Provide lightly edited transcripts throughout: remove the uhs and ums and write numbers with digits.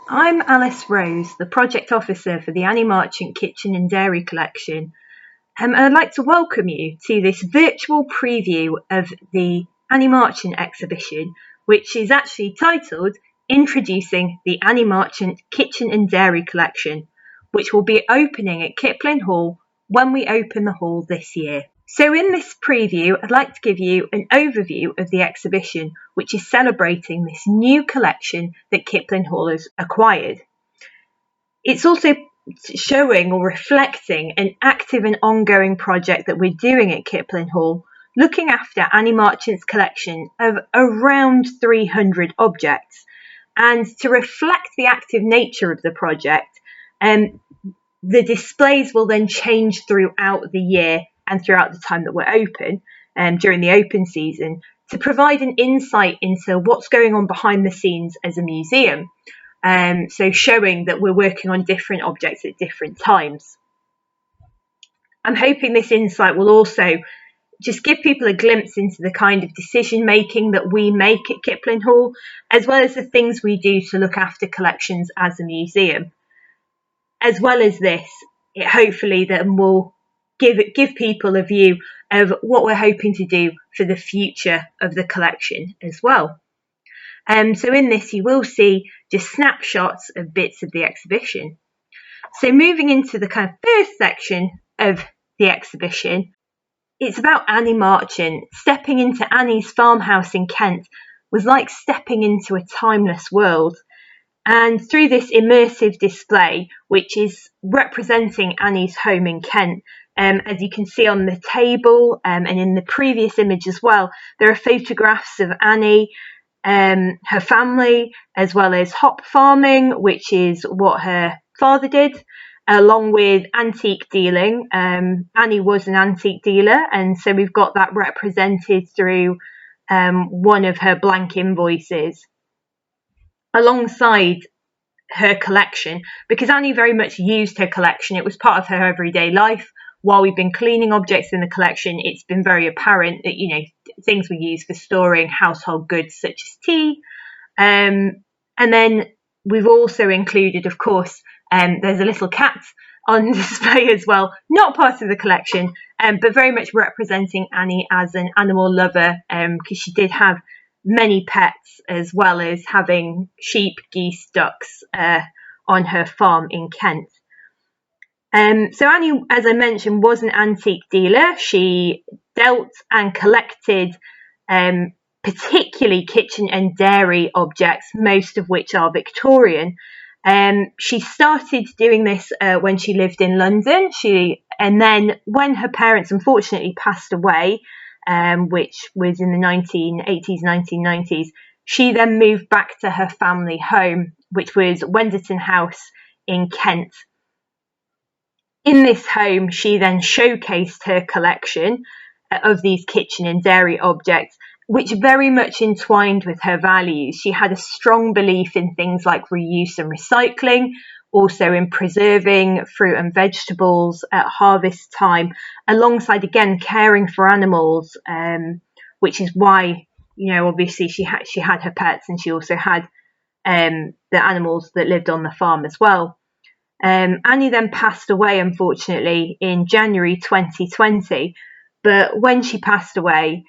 I'm Alice Rose, the Project Officer for the Annie Marchant Kitchen and Dairy Collection, and I'd like to welcome you to this virtual preview of the Annie Marchant exhibition, which is actually titled Introducing the Annie Marchant Kitchen and Dairy Collection, which will be opening at Kiplin Hall when we open the hall this year. So in this preview, I'd like to give you an overview of the exhibition, which is celebrating this new collection that Kiplin Hall has acquired. It's also showing or reflecting an active and ongoing project that we're doing at Kiplin Hall, looking after Annie Marchant's collection of around 300 objects. And to reflect the active nature of the project, the displays will then change throughout the year and throughout the time that we're open, during the open season, to provide an insight into what's going on behind the scenes as a museum. So showing that we're working on different objects at different times. I'm hoping this insight will also just give people a glimpse into the kind of decision making that we make at Kiplin Hall, as well as the things we do to look after collections as a museum. As well as this, it hopefully then will give people a view of what we're hoping to do for the future of the collection as well. So in this, you will see just snapshots of bits of the exhibition. So moving into the kind of first section of the exhibition, it's about Annie Marchant. Stepping into Annie's farmhouse in Kent was like stepping into a timeless world. And through this immersive display, which is representing Annie's home in Kent, as you can see on the table and in the previous image as well, there are photographs of Annie, her family, as well as hop farming, which is what her father did, along with antique dealing. Annie was an antique dealer, and so we've got that represented through one of her blank invoices, alongside her collection, because Annie very much used her collection. It was part of her everyday life. While we've been cleaning objects in the collection, it's been very apparent that, things we use for storing household goods such as tea. And then we've also included, of course, there's a little cat on display as well, not part of the collection, but very much representing Annie as an animal lover, because she did have many pets, as well as having sheep, geese, ducks on her farm in Kent. So Annie, as I mentioned, was an antique dealer. She dealt and collected particularly kitchen and dairy objects, most of which are Victorian. She started doing this when she lived in London. And then when her parents unfortunately passed away, which was in the 1980s, 1990s, she then moved back to her family home, which was Wenderton House in Kent. In this home, she then showcased her collection of these kitchen and dairy objects, which very much entwined with her values. She had a strong belief in things like reuse and recycling, also in preserving fruit and vegetables at harvest time, alongside, again, caring for animals, which is why, obviously she had her pets, and she also had the animals that lived on the farm as well. Annie then passed away, unfortunately, in January 2020. But when she passed away,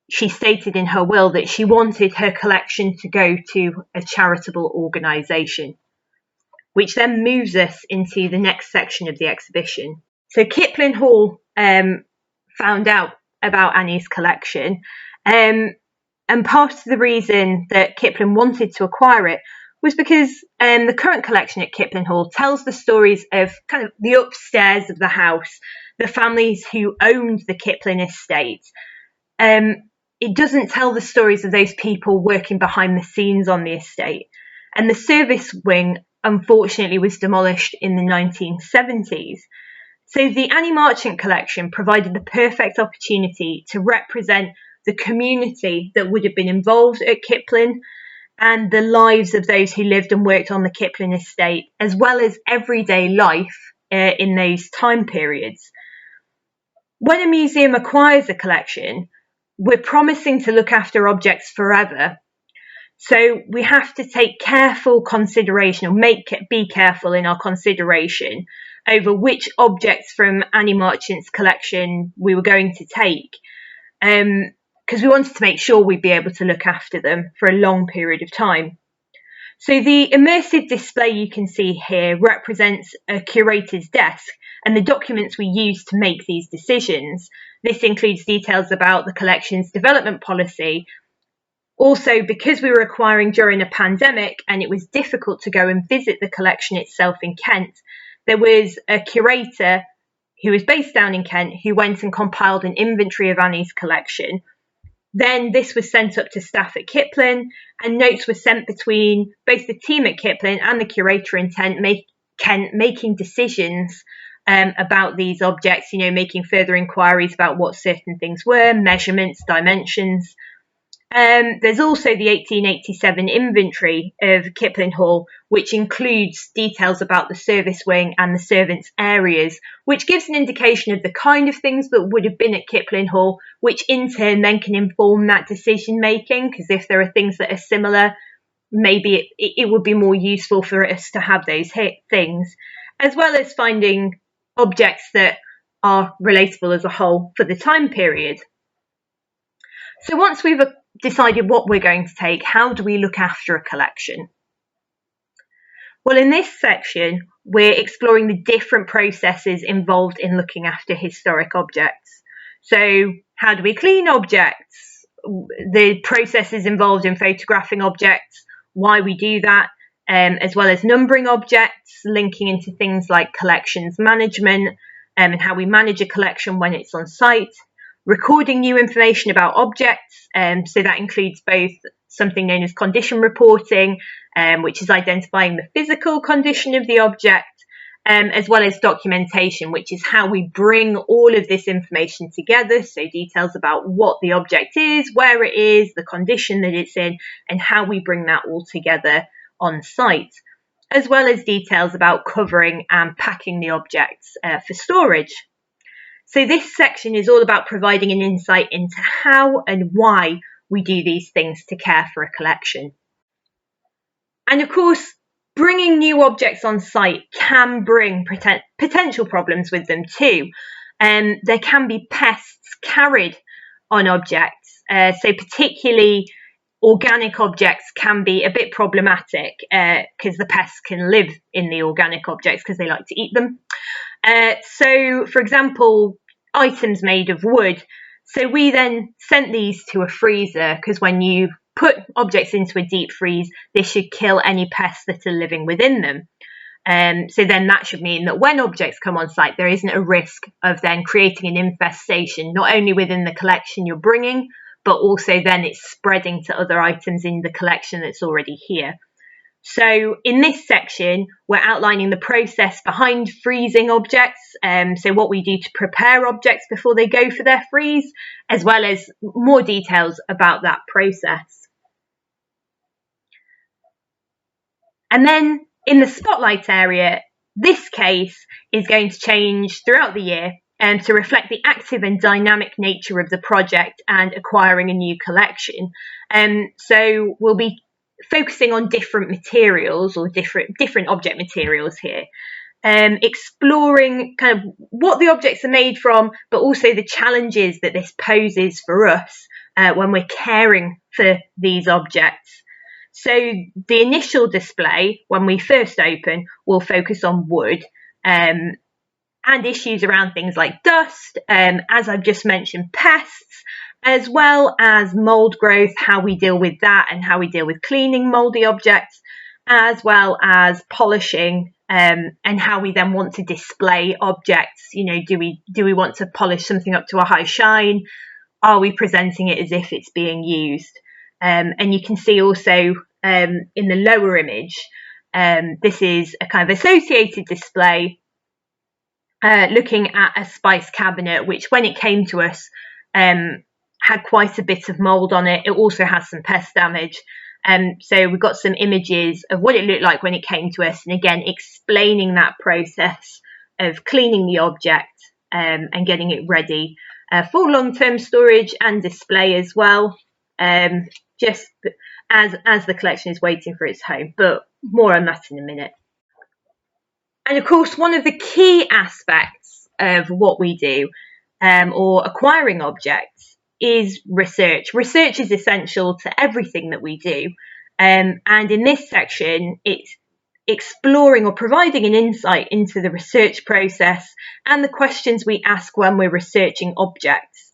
she stated in her will that she wanted her collection to go to a charitable organisation, which then moves us into the next section of the exhibition. So Kiplin Hall found out about Annie's collection, and part of the reason that Kiplin wanted to acquire it was because the current collection at Kiplin Hall tells the stories of kind of the upstairs of the house, the families who owned the Kiplin estate. It doesn't tell the stories of those people working behind the scenes on the estate. And the service wing, unfortunately, was demolished in the 1970s. So the Annie Marchant collection provided the perfect opportunity to represent the community that would have been involved at Kiplin, and the lives of those who lived and worked on the Kiplin estate, as well as everyday life in those time periods. When a museum acquires a collection, we're promising to look after objects forever. So we have to take careful consideration, or be careful in our consideration over which objects from Annie Marchant's collection we were going to take, because we wanted to make sure we'd be able to look after them for a long period of time. So the immersive display you can see here represents a curator's desk and the documents we use to make these decisions. This includes details about the collection's development policy. Also, because we were acquiring during a pandemic and it was difficult to go and visit the collection itself in Kent, there was a curator who was based down in Kent who went and compiled an inventory of Annie's collection. Then this was sent up to staff at Kiplin, and notes were sent between both the team at Kiplin and the curator in Kent, making decisions about these objects, making further inquiries about what certain things were, measurements, dimensions. There's also the 1887 inventory of Kiplin Hall, which includes details about the service wing and the servants' areas, which gives an indication of the kind of things that would have been at Kiplin Hall, which in turn then can inform that decision making, because if there are things that are similar, maybe it would be more useful for us to have those things, as well as finding objects that are relatable as a whole for the time period. So once we've decided what we're going to take, how do we look after a collection? Well, in this section, we're exploring the different processes involved in looking after historic objects. So how do we clean objects? The processes involved in photographing objects, why we do that, as well as numbering objects, linking into things like collections management, and how we manage a collection when it's on site. Recording new information about objects, so that includes both something known as condition reporting, which is identifying the physical condition of the object, as well as documentation, which is how we bring all of this information together, so details about what the object is, where it is, the condition that it's in, and how we bring that all together on site, as well as details about covering and packing the objects for storage. So this section is all about providing an insight into how and why we do these things to care for a collection. And of course, bringing new objects on site can bring potential problems with them too. There can be pests carried on objects, so particularly organic objects can be a bit problematic because the pests can live in the organic objects because they like to eat them. So, for example, items made of wood. So we then sent these to a freezer because when you put objects into a deep freeze, this should kill any pests that are living within them. So then that should mean that when objects come on site, there isn't a risk of then creating an infestation, not only within the collection you're bringing, but also then it's spreading to other items in the collection that's already here. So in this section, we're outlining the process behind freezing objects, so what we do to prepare objects before they go for their freeze, as well as more details about that process. And then in the spotlight area, this case is going to change throughout the year to reflect the active and dynamic nature of the project and acquiring a new collection. So we'll be focusing on different materials or different object materials here, exploring kind of what the objects are made from, but also the challenges that this poses for us when we're caring for these objects. So the initial display, when we first open, will focus on wood and issues around things like dust, as I've just mentioned, pests, as well as mould growth, how we deal with that and how we deal with cleaning mouldy objects, as well as polishing and how we then want to display objects. Do we want to polish something up to a high shine? Are we presenting it as if it's being used? And you can see also in the lower image, this is a kind of associated display looking at a spice cabinet, which when it came to us had quite a bit of mould on it. It also has some pest damage. So we've got some images of what it looked like when it came to us, and again explaining that process of cleaning the object and getting it ready for long-term storage and display as well. Just as the collection is waiting for its home, but more on that in a minute. And of course, one of the key aspects of what we do, or acquiring objects, is research. Research is essential to everything that we do. And in this section, it's exploring or providing an insight into the research process and the questions we ask when we're researching objects.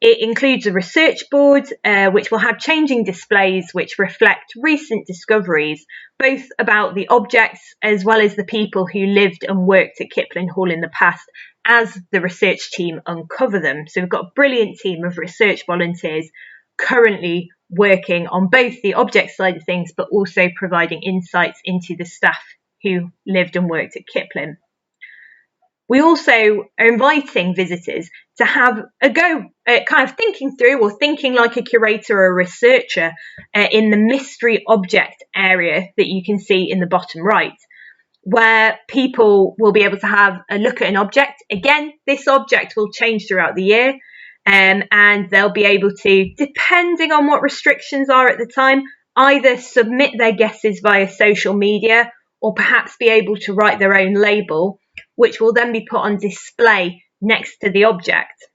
It includes a research board, which will have changing displays which reflect recent discoveries, both about the objects as well as the people who lived and worked at Kiplin Hall in the past as the research team uncover them. So we've got a brilliant team of research volunteers currently working on both the object side of things, but also providing insights into the staff who lived and worked at Kiplin. We also are inviting visitors to have a go at kind of thinking through, or thinking like a curator or a researcher, in the mystery object area that you can see in the bottom right, where people will be able to have a look at an object. Again, this object will change throughout the year, and they'll be able to, depending on what restrictions are at the time, either submit their guesses via social media or perhaps be able to write their own label, which will then be put on display next to the object.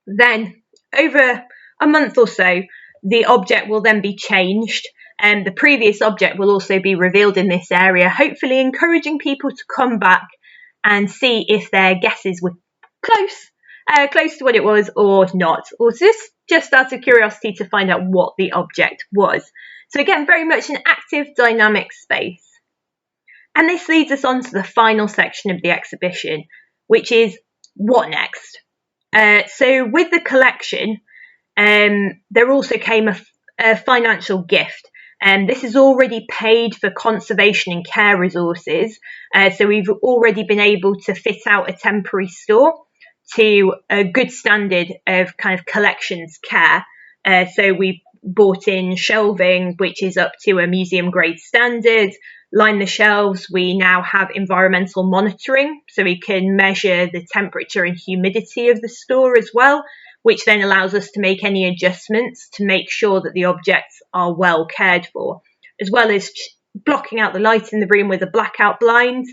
Then, over a month or so, the object will then be changed, and the previous object will also be revealed in this area, hopefully encouraging people to come back and see if their guesses were close to what it was or not, or just out of curiosity to find out what the object was. So again, very much an active, dynamic space. And this leads us on to the final section of the exhibition, which is what next? So with the collection, there also came a financial gift. And this is already paid for conservation and care resources. So we've already been able to fit out a temporary store to a good standard of kind of collections care. So we bought in shelving, which is up to a museum grade standard. Line the shelves. We now have environmental monitoring, so we can measure the temperature and humidity of the store as well, which then allows us to make any adjustments to make sure that the objects are well cared for, as well as blocking out the light in the room with a blackout blind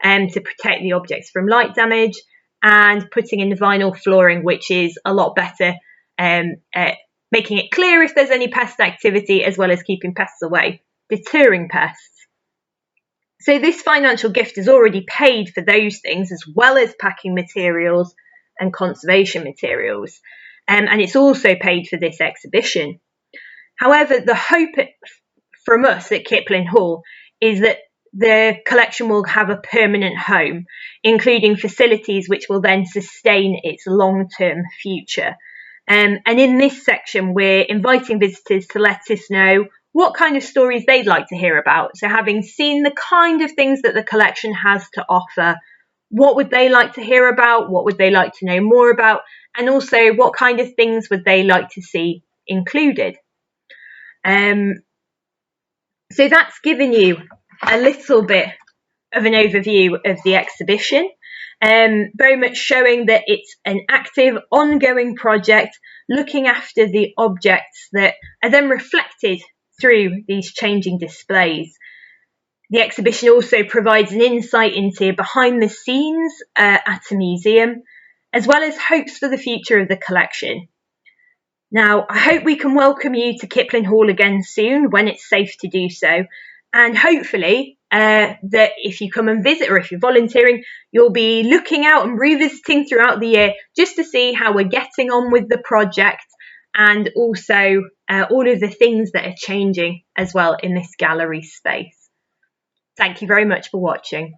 to protect the objects from light damage, and putting in the vinyl flooring, which is a lot better at making it clear if there's any pest activity, as well as keeping pests away, deterring pests. So this financial gift is already paid for those things, as well as packing materials and conservation materials. And it's also paid for this exhibition. However, the hope from us at Kiplin Hall is that the collection will have a permanent home, including facilities which will then sustain its long-term future. And in this section, we're inviting visitors to let us know what kind of stories they'd like to hear about. So having seen the kind of things that the collection has to offer, what would they like to hear about? What would they like to know more about? And also, what kind of things would they like to see included? So that's given you a little bit of an overview of the exhibition, very much showing that it's an active, ongoing project looking after the objects that are then reflected through these changing displays. The exhibition also provides an insight into behind the scenes at a museum, as well as hopes for the future of the collection. Now, I hope we can welcome you to Kiplin Hall again soon when it's safe to do so, and hopefully that if you come and visit, or if you're volunteering, you'll be looking out and revisiting throughout the year just to see how we're getting on with the project, and also all of the things that are changing as well in this gallery space. Thank you very much for watching.